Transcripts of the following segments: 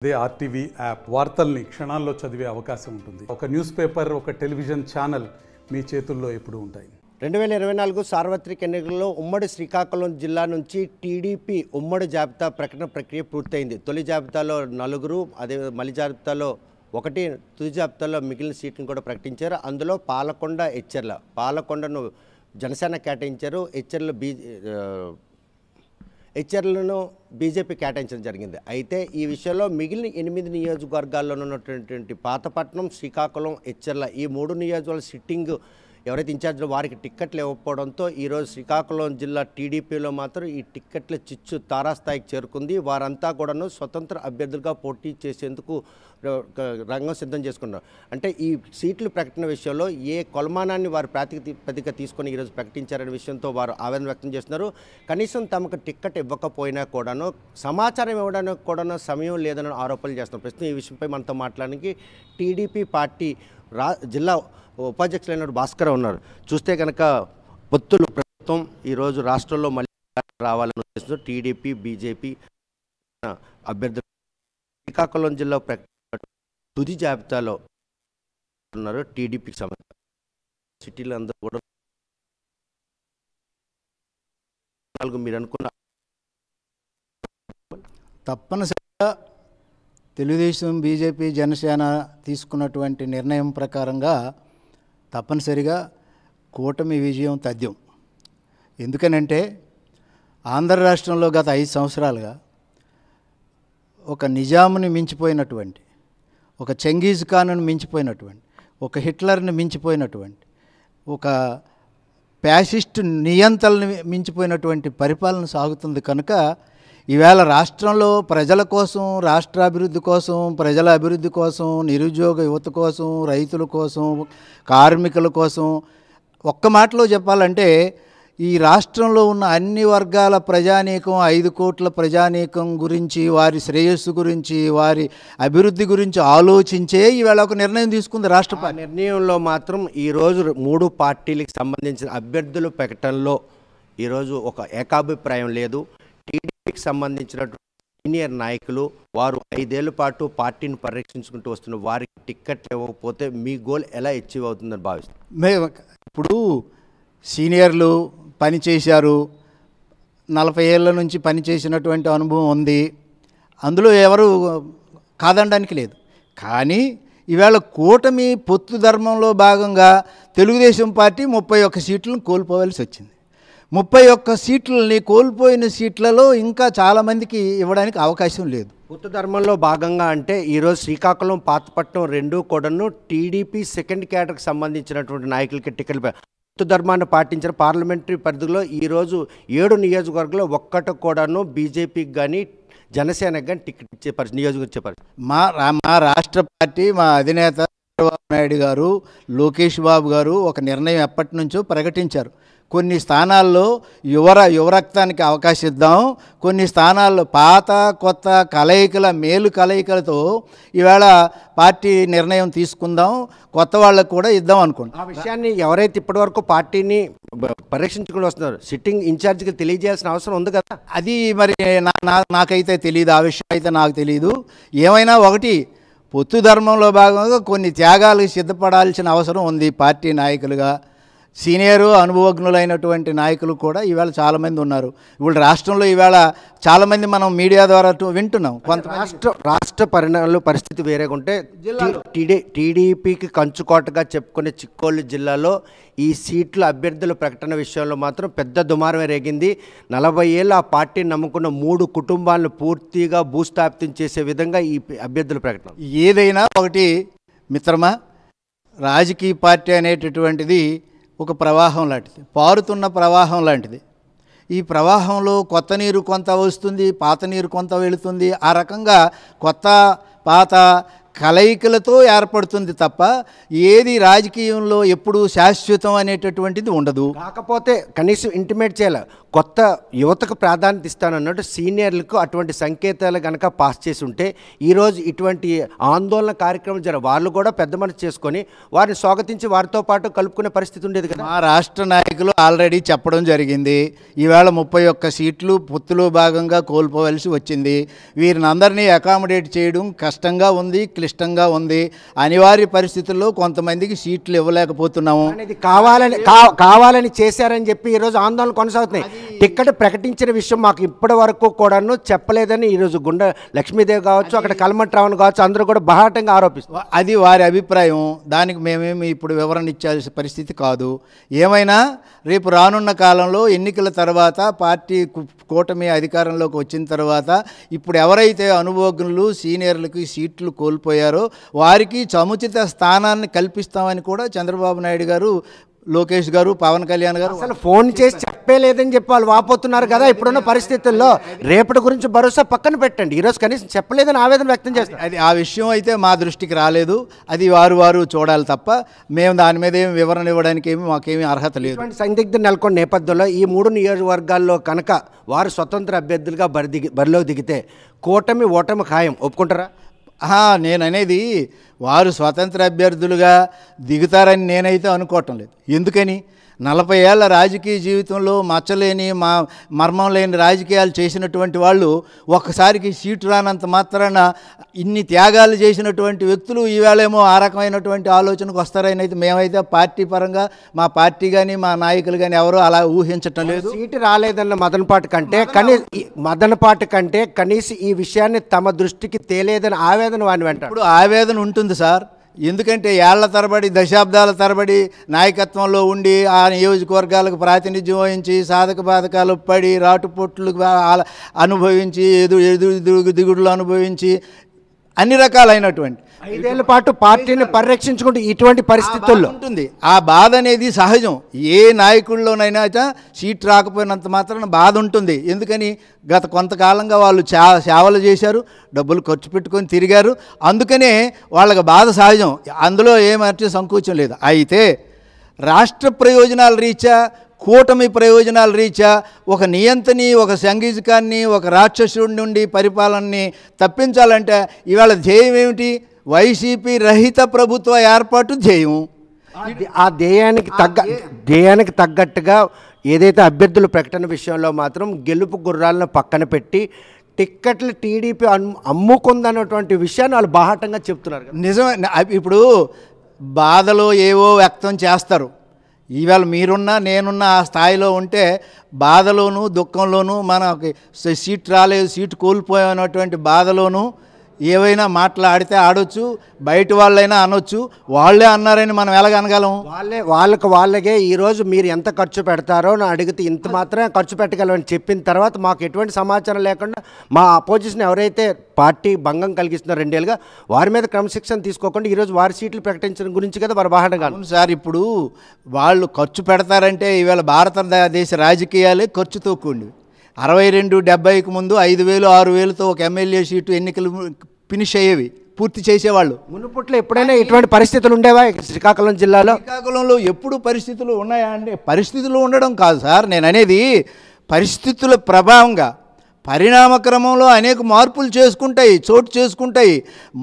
అదే RTV app వార్తల్ని క్షణాల్లో చదివే అవకాశం ఉంటుంది. ఒక న్యూస్ పేపర్, ఒక టెలివిజన్ ఛానల్ మీ చేతుల్లో ఎప్పుడూ ఉంటాయి. 2024 సార్వత్రిక ఎన్నికల్లో ఉమ్మడి శ్రీకాకుళం జిల్లా నుంచి టీడీపీ ఉమ్మడి జాబితా ప్రకటన ప్రక్రియ పూర్తయింది. తొలి జాబితాలో 4, అదే మలి జాబితాలో 1, తుది జాబితాలో మిగిలిన సీట్లను కూడా ప్రకటించారు. అందులో పాలకొండ, ఎచ్చెర్ల. పాలకొండను జనసేన కేటాయించారు, ఎచ్చెర్లను బీజేపీ కేటాయించడం జరిగింది. అయితే ఈ విషయంలో మిగిలిన 8 నియోజకవర్గాల్లో ఉన్నటువంటి పాతపట్నం, శ్రీకాకుళం, ఎచ్చెర్ల ఈ 3 నియోజకవర్గాల సిట్టింగ్ ఎవరైతే ఇన్ఛార్జ్లో వారికి టిక్కెట్లు ఇవ్వకపోవడంతో ఈరోజు శ్రీకాకుళం జిల్లా టీడీపీలో మాత్రం ఈ టిక్కెట్ల చిచ్చు తారాస్థాయికి చేరుకుంది. వారంతా కూడాను స్వతంత్ర అభ్యర్థులుగా పోటీ చేసేందుకు రంగం సిద్ధం చేసుకున్నారు. అంటే ఈ సీట్ల ప్రకటన విషయంలో ఏ కొలమానాన్ని వారు ప్రాతిపదిక తీసుకొని ఈరోజు ప్రకటించారనే విషయంతో వారు ఆవేదన వ్యక్తం చేస్తున్నారు. కనీసం తమకు టిక్కెట్ ఇవ్వకపోయినా కూడాను సమాచారం ఇవ్వడానికి కూడాను సమయం లేదని ఆరోపణలు చేస్తున్నారు. ప్రస్తుతం ఈ విషయంపై మనతో మాట్లాడడానికి టీడీపీ పార్టీ జిల్లా ఉపాధ్యక్షులైన భాస్కర్ ఉన్నారు. చూస్తే కనుక పొత్తులు ప్రభుత్వం ఈరోజు రాష్ట్రంలో మళ్ళీ రావాలని ఉద్దేశంతో టీడీపీ, బీజేపీ అభ్యర్థులు శ్రీకాకుళం జిల్లా తుది జాబితాలో ఉన్నారు. టీడీపీకి సంబంధించి సిటీలు అందరూ కూడా మీరు అనుకున్న తప్పనిసరిగా తెలుగుదేశం, బీజేపీ, జనసేన తీసుకున్నటువంటి నిర్ణయం ప్రకారంగా తప్పనిసరిగా కూటమి విజయం తథ్యం. ఎందుకనంటే ఆంధ్ర రాష్ట్రంలో గత 5 సంవత్సరాలుగా ఒక నిజాముని మించిపోయినటువంటి, ఒక చెంగీజ్ ఖాన్ను మించిపోయినటువంటి, ఒక హిట్లర్ని మించిపోయినటువంటి, ఒక ఫ్యాసిస్ట్ నియంతల్ని మించిపోయినటువంటి పరిపాలన సాగుతుంది. కనుక ఈవేళ రాష్ట్రంలో ప్రజల కోసం, రాష్ట్ర అభివృద్ధి కోసం, ప్రజల అభివృద్ధి కోసం, నిరుద్యోగ యువత కోసం, రైతుల కోసం, కార్మికుల కోసం, ఒక్క మాటలో చెప్పాలంటే ఈ రాష్ట్రంలో ఉన్న అన్ని వర్గాల ప్రజానీకం, 5 కోట్ల ప్రజానీకం గురించి, వారి శ్రేయస్సు గురించి, వారి అభివృద్ధి గురించి ఆలోచించే ఈవేళ ఒక నిర్ణయం తీసుకుంది రాష్ట్ర నిర్ణయంలో మాత్రం ఈరోజు 3 పార్టీలకు సంబంధించిన అభ్యర్థుల ప్రకటనలో ఈరోజు ఒక ఏకాభిప్రాయం లేదు. టీడీపీకి సంబంధించినటువంటి సీనియర్ నాయకులు వారు 5 ఏళ్ల పాటు పార్టీని పరిరక్షించుకుంటూ వస్తున్న వారికి టిక్కెట్లు ఇవ్వకపోతే మీ గోల్ ఎలా అచీవ్ అవుతుందని భావిస్తారు? ఇప్పుడు సీనియర్లు పనిచేశారు, 40 ఏళ్ళ నుంచి పనిచేసినటువంటి అనుభవం ఉంది, అందులో ఎవరు కాదనడానికి లేదు. కానీ ఈవేళ కూటమి పొత్తు ధర్మంలో భాగంగా తెలుగుదేశం పార్టీ 31 సీట్లను కోల్పోవలసి వచ్చింది. 31 సీట్లని కోల్పోయిన సీట్లలో ఇంకా చాలామందికి ఇవ్వడానికి అవకాశం లేదు. పొత్తు ధర్మంలో భాగంగా అంటే ఈరోజు శ్రీకాకుళం, పాతపట్నం 2 కూడాను టీడీపీ సెకండ్ క్యాడర్కి సంబంధించినటువంటి నాయకులకి టికెట్లు పొత్తు ధర్మాన్ని పాటించిన పార్లమెంటరీ పరిధిలో ఈరోజు 7 నియోజకవర్గాల్లో ఒక్కటి కూడాను బీజేపీకి కానీ జనసేనకు కానీ టికెట్ ఇచ్చే నియోజకవర్గం ఇచ్చే మా రాష్ట్ర పార్టీ, మా అధినేత చంద్రబాబు నాయుడు గారు, లోకేష్ బాబు గారు ఒక నిర్ణయం ఎప్పటి నుంచో ప్రకటించారు. కొన్ని స్థానాల్లో యువరక్తానికి అవకాశం ఇద్దాం, కొన్ని స్థానాల్లో పాత కొత్త కలయికల మేలు కలయికలతో ఈవేళ పార్టీ నిర్ణయం తీసుకుందాం, కొత్త వాళ్ళకు కూడా ఇద్దాం అనుకుంటాం. ఆ విషయాన్ని ఎవరైతే ఇప్పటివరకు పార్టీని పరీక్షించుకుని వస్తున్నారు సిట్టింగ్ ఇన్ఛార్జ్కి తెలియజేయాల్సిన అవసరం ఉంది కదా. అది మరి నాకైతే తెలియదు, ఆ విషయం అయితే నాకు తెలియదు. ఏమైనా ఒకటి పొత్తు ధర్మంలో భాగంగా కొన్ని త్యాగాలకు సిద్ధపడాల్సిన అవసరం ఉంది. పార్టీ నాయకులుగా సీనియరు అనుభవజ్ఞులైనటువంటి నాయకులు కూడా ఈవేళ చాలామంది ఉన్నారు. ఇప్పుడు రాష్ట్రంలో ఈవేళ చాలామంది మనం మీడియా ద్వారా వింటున్నాం. కొంత రాష్ట్ర పరిస్థితి వేరేగా ఉంటే టీడీపీకి కంచుకోటగా చెప్పుకునే చిక్కోళ్ళు జిల్లాలో ఈ సీట్ల అభ్యర్థుల ప్రకటన విషయంలో మాత్రం పెద్ద దుమారమే రేగింది. 40 ఏళ్ళు ఆ పార్టీని నమ్ముకున్న 3 కుటుంబాలను పూర్తిగా భూస్థాపితం చేసే విధంగా ఈ అభ్యర్థుల ప్రకటన. ఏదైనా ఒకటి మిత్రమా, రాజకీయ పార్టీ అనేటటువంటిది ఒక ప్రవాహం లాంటిది, పారుతున్న ప్రవాహం లాంటిది. ఈ ప్రవాహంలో కొత్త నీరు కొంత వస్తుంది, పాత నీరు కొంత వెళుతుంది. ఆ రకంగా కొత్త పాత కలయికలతో ఏర్పడుతుంది తప్ప ఏది రాజకీయంలో ఎప్పుడు శాశ్వతం అనేటటువంటిది ఉండదు. కాకపోతే కనీసం ఇంటిమేట్ చేయాలి, కొత్త యువతకు ప్రాధాన్యత ఇస్తానన్నట్టు సీనియర్లకు అటువంటి సంకేతాలు కనుక పాస్ చేసి ఉంటే ఈరోజు ఇటువంటి ఆందోళన కార్యక్రమం వాళ్ళు కూడా పెద్ద మనసు చేసుకొని వారిని స్వాగతించి వారితో పాటు కలుపుకునే పరిస్థితి ఉండేది కదా. మా రాష్ట్ర నాయకులు ఆల్రెడీ చెప్పడం జరిగింది. ఈవేళ 31 సీట్లు పొత్తులో భాగంగా కోల్పోవలసి వచ్చింది. వీరిని అందరినీ అకామిడేట్ చేయడం కష్టంగా ఉంది, క్లిష్టంగా ఉంది. అనివార్య పరిస్థితుల్లో కొంతమందికి సీట్లు ఇవ్వలేకపోతున్నాము. అనేది కావాలని చేశారని చెప్పి ఈరోజు ఆందోళన కొనసాగుతున్నాయి. టికెట్ ప్రకటించిన విషయం మాకు ఇప్పటి వరకు కూడాను చెప్పలేదని ఈరోజు గుండె లక్ష్మీదేవి కావచ్చు, అక్కడ కల్మట్రావణ్ కావచ్చు, అందరూ కూడా బహాటంగా ఆరోపిస్తారు. అది వారి అభిప్రాయం. దానికి మేమేమి ఇప్పుడు వివరణ ఇచ్చాల్సిన పరిస్థితి కాదు. ఏమైనా రేపు రానున్న కాలంలో ఎన్నికల తర్వాత పార్టీ కూటమి అధికారంలోకి వచ్చిన తర్వాత ఇప్పుడు ఎవరైతే అనుభవజ్ఞులు సీనియర్లకి సీట్లు కోల్పోయారో వారికి సముచిత స్థానాన్ని కల్పిస్తామని కూడా చంద్రబాబు నాయుడు గారు, లోకేష్ గారు, పవన్ కళ్యాణ్ గారు అసలు ఫోన్ చేసి చెప్పలేదని చెప్పి వాళ్ళు వాపోతున్నారు కదా. ఇప్పుడున్న పరిస్థితుల్లో రేపటి గురించి భరోసా పక్కన పెట్టండి, ఈరోజు కనీసం చెప్పలేదని ఆవేదన వ్యక్తం చేస్తారు. అది ఆ విషయం అయితే మా దృష్టికి రాలేదు. అది వారు చూడాలి తప్ప మేము దాని మీద ఏమి వివరణ ఇవ్వడానికి మాకేమీ అర్హత లేదు. ఇటువంటి సందిగ్ధం నెలకొన్న నేపథ్యంలో ఈ 3 నియోజకవర్గాల్లో కనుక వారు స్వతంత్ర అభ్యర్థులుగా బరిలో దిగితే కూటమి ఓటమి ఖాయం, ఒప్పుకుంటారా? నేను అనేది వారు స్వతంత్ర అభ్యర్థులుగా దిగుతారని నేనైతే అనుకోవటం లేదు. ఎందుకని 40 ఏళ్ల రాజకీయ జీవితంలో మచ్చలేని మర్మం లేని రాజకీయాలు చేసినటువంటి వాళ్ళు ఒక్కసారికి సీటు రానంత మాత్రాన ఇన్ని త్యాగాలు చేసినటువంటి వ్యక్తులు ఈవేళేమో ఆ రకమైనటువంటి ఆలోచనకు వస్తారని అయితే మేమైతే పార్టీ పరంగా మా పార్టీ కానీ మా నాయకులు కానీ ఎవరో అలా ఊహించటం లేదు. సీటు రాలేదన్న మదనపాటి కంటే కనీసం ఈ విషయాన్ని తమ దృష్టికి తేలేదని ఆవేదన వాని వెంట ఇప్పుడు ఆవేదన ఉంటుంది సార్. ఎందుకంటే ఏళ్ల తరబడి దశాబ్దాల తరబడి నాయకత్వంలో ఉండి ఆ నియోజకవర్గాలకు ప్రాతినిధ్యం వహించి సాధక బాధకాలు పడి రాటుపోట్లు అనుభవించి దిగుడులు అనుభవించి అన్ని రకాలైనటువంటి 5 ఏళ్ల పాటు పార్టీని పరిరక్షించుకుంటూ ఇటువంటి పరిస్థితుల్లో ఉంటుంది. ఆ బాధ అనేది సహజం. ఏ నాయకుల్లోనైనా సీట్ రాకపోయినంత మాత్రాన బాధ ఉంటుంది. ఎందుకని గత కొంతకాలంగా వాళ్ళు సేవలు చేశారు, డబ్బులు ఖర్చు పెట్టుకొని తిరిగారు. అందుకనే వాళ్ళకి బాధ సహజం. అందులో ఏమంటే సంకోచం లేదు. అయితే రాష్ట్ర ప్రయోజనాల రీత్యా కూటమి ప్రయోజనాల రీత్యా ఒక నియంతని, ఒక సంగీజకాన్ని, ఒక రాక్షసుడి నుండి పరిపాలనని తప్పించాలంటే ఇవాళ ధ్యేయం ఏమిటి? వైసీపీ రహిత ప్రభుత్వ ఏర్పాటు ధ్యేయం. ఆ ధ్యేయానికి తగ్గట్టుగా ఏదైతే అభ్యర్థుల ప్రకటన విషయంలో మాత్రం గెలుపు గుర్రాలను పక్కన పెట్టి టిక్కెట్లు టీడీపీ అమ్ముకుందన్నటువంటి విషయాన్ని వాళ్ళు బాహాటంగా చెప్తున్నారు. నిజమే. ఇప్పుడు బాధలో ఏవో వ్యక్తం చేస్తారు. ఈవేళ మీరున్నా నేనున్నా ఆ స్థాయిలో ఉంటే బాధలోనూ దుఃఖంలోనూ మనకి సీట్ రాలేదు, సీటు కోల్పోయినటువంటి బాధలోనూ ఏవైనా మాట్లాడితే ఆడొచ్చు, బయట వాళ్ళైనా అనొచ్చు. వాళ్ళే అన్నారని మనం ఎలాగనగలం? వాళ్ళకే ఈరోజు మీరు ఎంత ఖర్చు పెడతారో అని అడిగితే ఇంత మాత్రమే ఖర్చు పెట్టగలమని చెప్పిన తర్వాత మాకు ఎటువంటి సమాచారం లేకుండా మా అపోజిషన్ ఎవరైతే పార్టీ భంగం కలిగిస్తున్నారో 2 ఏళ్ళుగా వారి మీద క్రమశిక్షణ తీసుకోకుండా ఈరోజు వారి సీట్లు ప్రకటించడం గురించి కదా వారు బాహటంగా. సార్ ఇప్పుడు వాళ్ళు ఖర్చు పెడతారంటే ఈవేళ భారతదేశ రాజకీయాలే ఖర్చుతో కూడి 62-70కి ముందు 5,000 6,000తో ఒక ఎమ్మెల్యే సీటు ఎన్నికలు ఫినిష్ అయ్యేవి, పూర్తి చేసేవాళ్ళు. మునుపట్లో ఎప్పుడైనా ఇటువంటి పరిస్థితులు ఉండేవా శ్రీకాకుళం జిల్లాలో? శ్రీకాకుళంలో ఎప్పుడు పరిస్థితులు ఉన్నాయా అంటే పరిస్థితులు ఉండడం కాదు సార్, నేను అనేది పరిస్థితుల ప్రభావంగా పరిణామక్రమంలో అనేక మార్పులు చోటు చేసుకుంటాయి.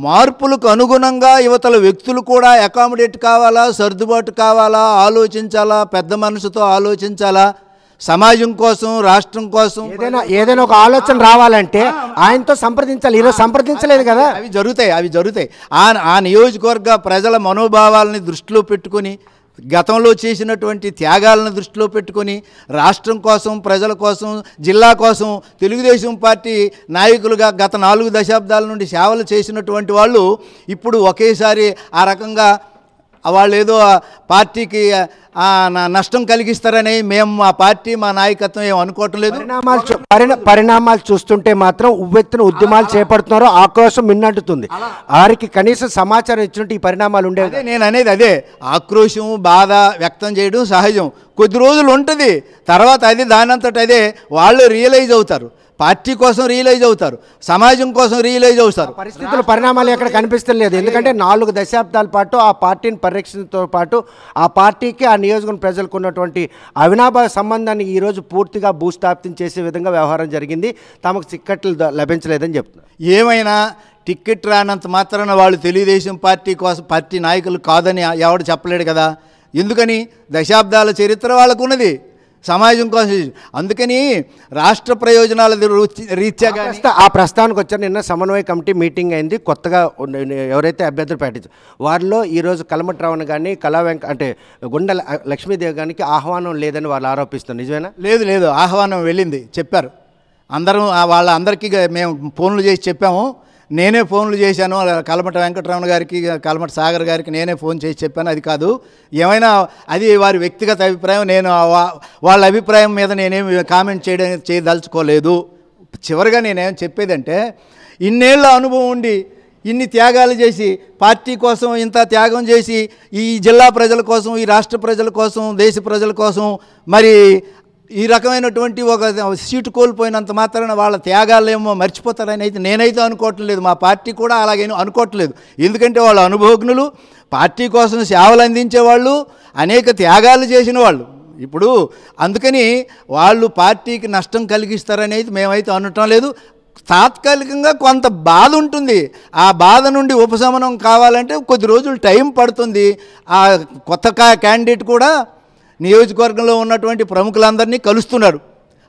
మార్పులకు అనుగుణంగా యువతల వ్యక్తులు కూడా అకామిడేట్ కావాలా, సర్దుబాటు కావాలా, ఆలోచించాలా, పెద్ద మనసుతో ఆలోచించాలా. సమాజం కోసం, రాష్ట్రం కోసం ఏదైనా ఒక ఆలోచన రావాలంటే ఆయనతో సంప్రదించాలి. ఈరోజు సంప్రదించలేదు కదా. అవి జరుగుతాయి. ఆ నియోజకవర్గ ప్రజల మనోభావాలని దృష్టిలో పెట్టుకొని, గతంలో చేసినటువంటి త్యాగాలను దృష్టిలో పెట్టుకొని రాష్ట్రం కోసం, ప్రజల కోసం, జిల్లా కోసం తెలుగుదేశం పార్టీ నాయకులుగా గత 4 దశాబ్దాల నుండి సేవలు చేసినటువంటి వాళ్ళు ఇప్పుడు ఒకేసారి ఆ రకంగా వాళ్ళు ఏదో పార్టీకి నష్టం కలిగిస్తారని మేము మా పార్టీ మా నాయకత్వం ఏం అనుకోవటం లేదు. పరిణామాలు చూస్తుంటే మాత్రం ఉవ్వెత్తున ఉద్యమాలు చేపడుతున్నారో ఆక్రోశం మిన్నంటుతుంది. వారికి కనీసం సమాచారం ఇచ్చినట్టు ఈ పరిణామాలు ఉండేవి. నేను అనేది అదే, ఆక్రోశం బాధ వ్యక్తం చేయడం సహజం. కొద్ది రోజులు ఉంటుంది, తర్వాత అది దానంతట అదే వాళ్ళు రియలైజ్ అవుతారు. పార్టీ కోసం రియలైజ్ అవుతారు, సమాజం కోసం రియలైజ్ అవుతారు. పరిస్థితుల పరిణామాలు ఎక్కడ కనిపిస్తలేదు. ఎందుకంటే 4 దశాబ్దాల పాటు ఆ పార్టీని పరిరక్షించడంతో పాటు ఆ పార్టీకి ఆ నియోజకవర్గం ప్రజలకు ఉన్నటువంటి అవినాభావ సంబంధాన్ని ఈరోజు పూర్తిగా భూస్థాపితం చేసే విధంగా వ్యవహారం జరిగింది. తమకు టిక్కెట్లు లభించలేదని చెప్తున్నారు. ఏమైనా టిక్కెట్ రానంత మాత్రాన వాళ్ళు తెలుగుదేశం పార్టీ కోసం పార్టీ నాయకులు కాదని ఎవడు చెప్పలేడు కదా. ఎందుకని? దశాబ్దాల చరిత్ర వాళ్ళకు ఉన్నది, సమాజం కోసం. అందుకని రాష్ట్ర ప్రయోజనాల రీత్యా ఆ ప్రస్థానానికి వచ్చారు. నిన్న సమన్వయ కమిటీ మీటింగ్ అయింది. కొత్తగా ఎవరైతే అభ్యర్థులు ప్రకటించారు వారిలో ఈరోజు కలమట్రావును కానీ అంటే గుండె లక్ష్మీదేవి గారికి ఆహ్వానం లేదని వాళ్ళు ఆరోపిస్తున్నారు. నిజమేనా? లేదు, ఆహ్వానం వెళ్ళింది, చెప్పారు. వాళ్ళందరికీ మేము ఫోన్లు చేసి చెప్పాము. నేనే ఫోన్లు చేశాను కలమట వెంకటరమణ గారికి, కలమట సాగర్ గారికి నేనే ఫోన్ చేసి చెప్పాను. అది కాదు, ఏమైనా అది వారి వ్యక్తిగత అభిప్రాయం. నేను వాళ్ళ అభిప్రాయం మీద నేనేమి కామెంట్ చేయదలుచుకోలేదు. చివరిగా నేనేం చెప్పేదంటే, ఇన్నేళ్ల అనుభవం ఉండి ఇన్ని త్యాగాలు చేసి పార్టీ కోసం ఇంత త్యాగం చేసి ఈ జిల్లా ప్రజల కోసం, ఈ రాష్ట్ర ప్రజల కోసం, దేశ ప్రజల కోసం మరి ఈ రకమైనటువంటి ఒక సీటు కోల్పోయినంత మాత్రాన వాళ్ళ త్యాగాలేమో మర్చిపోతారని అయితే నేనైతే అనుకోవట్లేదు. మా పార్టీ కూడా అలాగే అనుకోవట్లేదు. ఎందుకంటే వాళ్ళ అనుభవజ్ఞులు, పార్టీ కోసం సేవలు అందించేవాళ్ళు, అనేక త్యాగాలు చేసిన వాళ్ళు. ఇప్పుడు అందుకని వాళ్ళు పార్టీకి నష్టం కలిగిస్తారని అయితే మేమైతే అనటం లేదు. తాత్కాలికంగా కొంత బాధ ఉంటుంది. ఆ బాధ నుండి ఉపశమనం కావాలంటే కొద్ది రోజులు టైం పడుతుంది. ఆ కొత్త క్యాండిడేట్ కూడా నియోజకవర్గంలో ఉన్నటువంటి ప్రముఖులందరినీ కలుస్తున్నారు,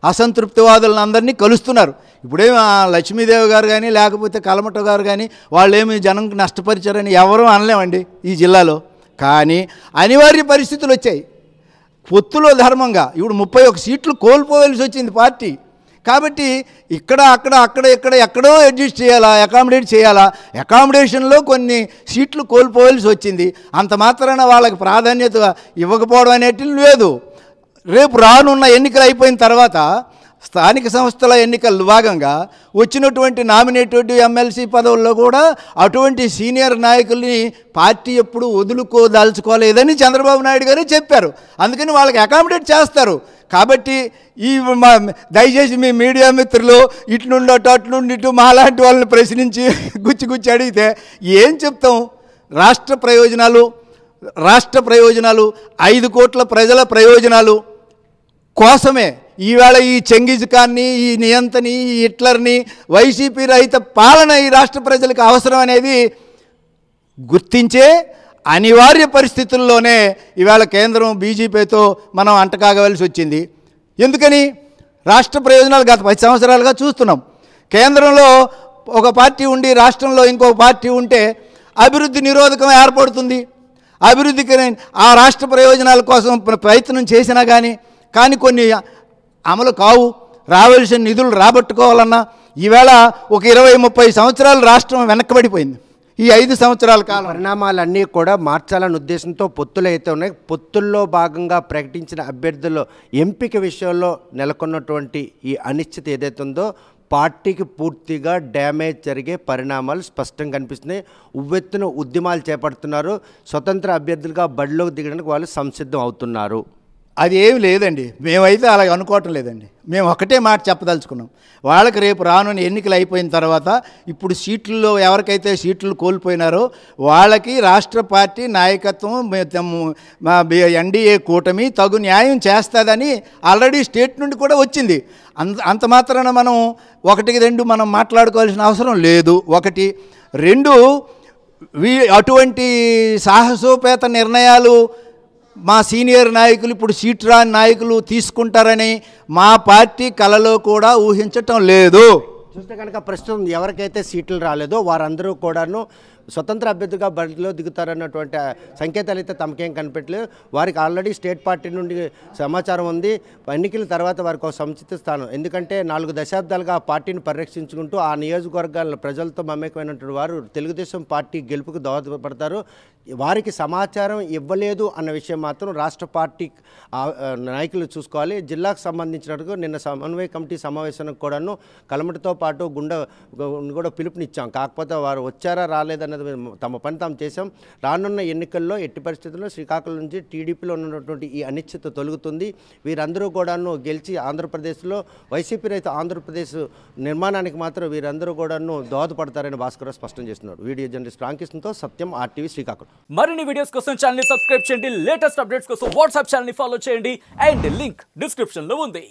అసంతృప్తివాదులను అందరినీ కలుస్తున్నారు. ఇప్పుడేమి లక్ష్మీదేవి గారు కానీ లేకపోతే కలమట గారు కానీ వాళ్ళేమి జనంకి నష్టపరిచారని ఎవరూ అనలేమండి ఈ జిల్లాలో. కానీ అనివార్య పరిస్థితులు వచ్చాయి. పొత్తులో ధర్మంగా ఇప్పుడు 31 సీట్లు కోల్పోవలసి వచ్చింది పార్టీ. కాబట్టి ఇక్కడ ఎక్కడో అడ్జస్ట్ చేయాలా, అకామిడేట్ చేయాలా. అకామిడేషన్లో కొన్ని సీట్లు కోల్పోవలసి వచ్చింది. అంత మాత్రాన వాళ్ళకి ప్రాధాన్యత ఇవ్వకపోవడం అనేది లేదు. రేపు రానున్న ఎన్నికలు అయిపోయిన తర్వాత స్థానిక సంస్థల ఎన్నికల భాగంగా వచ్చినటువంటి నామినేటెడ్ ఎమ్మెల్సీ పదవుల్లో కూడా అటువంటి సీనియర్ నాయకుల్ని పార్టీ ఎప్పుడు వదులుకోదాల్చుకోలేదని చంద్రబాబు నాయుడు గారు చెప్పారు. అందుకని వాళ్ళకి అకామిడేట్ చేస్తారు. కాబట్టి దయచేసి మీ మీడియా మిత్రులు ఇటు నుండి అటు నుండి ఇటు మాలాంటి వాళ్ళని ప్రశ్నించి గుచ్చి అడిగితే ఏం చెప్తాం? రాష్ట్ర ప్రయోజనాలు 5 కోట్ల ప్రజల ప్రయోజనాలు కోసమే ఈవేళ ఈ చెంగిజ్ ఖాన్ని, ఈ నియంతని, ఈ హిట్లర్ని, వైసీపీ రహిత పాలన ఈ రాష్ట్ర ప్రజలకు అవసరం అనేది గుర్తించే అనివార్య పరిస్థితుల్లోనే ఇవాళ కేంద్రం బీజేపీతో మనం అంటకాగవలసి వచ్చింది. ఎందుకని? రాష్ట్ర ప్రయోజనాలు గత 10 సంవత్సరాలుగా చూస్తున్నాం. కేంద్రంలో ఒక పార్టీ ఉండి రాష్ట్రంలో ఇంకొక పార్టీ ఉంటే అభివృద్ధి నిరోధకం ఏర్పడుతుంది. అభివృద్ధికి ఆ రాష్ట్ర ప్రయోజనాల కోసం ప్రయత్నం చేసినా కానీ కొన్ని అమలు కావు. రావాల్సిన నిధులు రాబట్టుకోవాలన్నా ఈవేళ ఒక 20-30 సంవత్సరాలు రాష్ట్రం వెనక్కబడిపోయింది. ఈ 5 సంవత్సరాల కాలం పరిణామాలన్నీ కూడా మార్చాలనే ఉద్దేశంతో పొత్తులు అయితే ఉన్నాయి. పొత్తుల్లో భాగంగా ప్రకటించిన అభ్యర్థుల ఎంపిక విషయంలో నెలకొన్నటువంటి ఈ అనిశ్చితి ఏదైతే ఉందో పార్టీకి పూర్తిగా డ్యామేజ్ జరిగే పరిణామాలు స్పష్టంగా కనిపిస్తున్నాయి. ఉవ్వెత్తున ఉద్యమాలు చేపడుతున్నారు. స్వతంత్ర అభ్యర్థులుగా బడిలోకి దిగడానికి వాళ్ళు సంసిద్ధం అవుతున్నారు. అది ఏమి లేదండి, మేమైతే అలాగ అనుకోవటం లేదండి. మేము ఒకటే మాట చెప్పదలుచుకున్నాం. వాళ్ళకి రేపు రానున్న ఎన్నికలు అయిపోయిన తర్వాత ఇప్పుడు సీట్లలో ఎవరికైతే సీట్లు కోల్పోయినారో వాళ్ళకి రాష్ట్ర పార్టీ నాయకత్వం మా ఎన్డీఏ కూటమి తగు న్యాయం చేస్తుందని ఆల్రెడీ స్టేట్ నుండి కూడా వచ్చింది. అంత మాత్రాన మనం 1-2 మనం మాట్లాడుకోవాల్సిన అవసరం లేదు. 1, 2 అటువంటి సాహసోపేత నిర్ణయాలు మా సీనియర్ నాయకులు ఇప్పుడు సీట్ రాని నాయకులు తీసుకుంటారని మా పార్టీ కలలో కూడా ఊహించటం లేదు. చూస్తే కనుక ప్రస్తుతం ఎవరికైతే సీట్లు రాలేదో వారందరూ కూడాను స్వతంత్ర అభ్యర్థిగా బరిలో దిగుతారన్నటువంటి సంకేతాలు అయితే తమకేం కనిపెట్టలేదు. వారికి ఆల్రెడీ స్టేట్ పార్టీ నుండి సమాచారం ఉంది. ఎన్నికల తర్వాత వారికి ఒక సముచిత స్థానం. ఎందుకంటే 4 దశాబ్దాలుగా ఆ పార్టీని పరిరక్షించుకుంటూ ఆ నియోజకవర్గాల ప్రజలతో మమేకమైనటువంటి వారు తెలుగుదేశం పార్టీ గెలుపుకు దోహదపడతారు. వారికి సమాచారం ఇవ్వలేదు అన్న విషయం మాత్రం రాష్ట్ర పార్టీ నాయకులు చూసుకోవాలి. జిల్లాకు సంబంధించినట్టుగా నిన్న సమన్వయ కమిటీ సమావేశానికి కూడాను కలమటితో పాటు గుండె కూడా పిలుపునిచ్చాం. కాకపోతే వారు వచ్చారా రాలేదన్న అన్నది తమ పని తాము చేశాం. రానున్న ఎన్నికల్లో ఎట్టి పరిస్థితుల్లో శ్రీకాకుళం నుంచి టీడీపీలో ఉన్నటువంటి ఈ అనిశ్చిత తొలగుతుంది. వీరందరూ కూడాను గెలిచి ఆంధ్రప్రదేశ్లో వైసీపీ రైతు ఆంధ్రప్రదేశ్ నిర్మాణానికి మాత్రం వీరందరూ కూడాను దోహదపడతారని భాస్కర్ స్పష్టం చేస్తున్నారు. వీడియో జర్నలిస్ట్ రామకృష్ణతో సత్యం, RTV శ్రీకాకుళం. మరిన్ని వీడియోస్ కోసం ఛానల్ ని సబ్స్క్రైబ్ చేయండి. లేటెస్ట్ అప్డేట్స్ కోసం వాట్సాప్ ఛానల్ ని ఫాలో చేయండి. అండ్ లింక్ డిస్క్రిప్షన్ లో ఉంది.